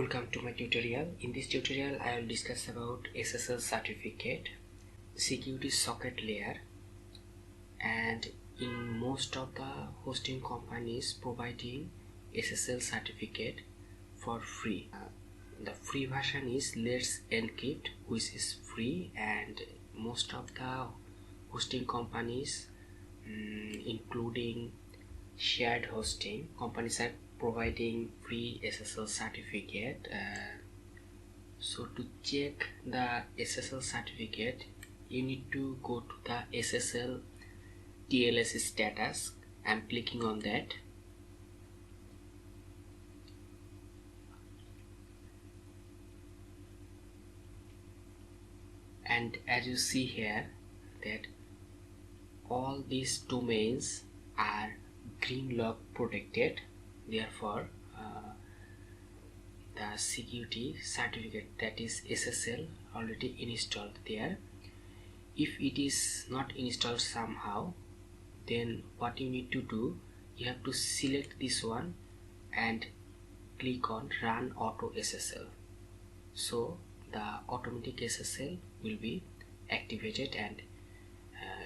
Welcome to my tutorial. In this tutorial I will discuss about SSL certificate, security socket layer, and in most of the hosting companies providing SSL certificate for free. The free version is Let's Encrypt, which is free, and most of the hosting companies including shared hosting companies are providing free SSL certificate. So to check the SSL certificate, you need to go to the SSL TLS status. I'm clicking on that. And as you see here that all these domains are green log protected, therefore the security certificate, that is SSL, already installed there. If it is not installed somehow, then what you need to do, you have to select this one and click on Run Auto SSL. So the automatic SSL will be activated and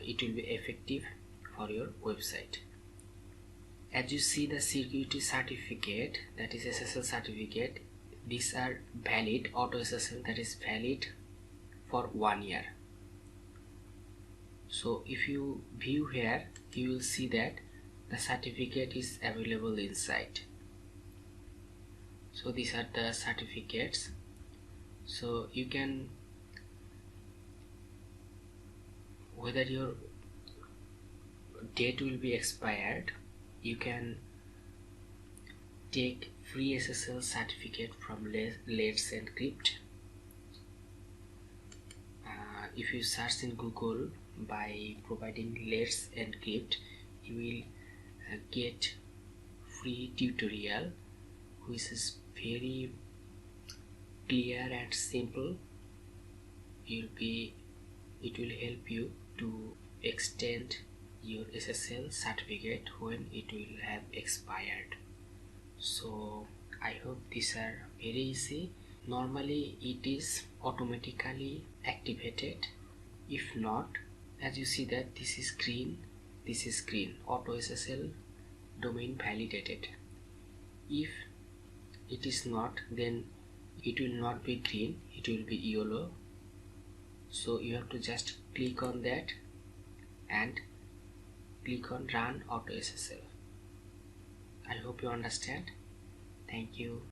it will be effective for your website. As you see, the security certificate, that is SSL certificate, these are valid. Auto SSL, that is valid for 1 year. So if you view here, you will see that the certificate is available inside. So these are the certificates. So you can, whether your date will be expired, you can take free SSL certificate from Let's Encrypt. If you search in Google by providing Let's Encrypt, you will get free tutorial which is very clear and simple. It will help you to extend your SSL certificate when it will have expired. So I hope these are very easy. Normally it is automatically activated. If not, as you see that this is green, auto SSL domain validated. If it is not, then it will not be green, it will be yellow. So you have to just click on that and click on Run Auto SSL. I hope you understand. Thank you.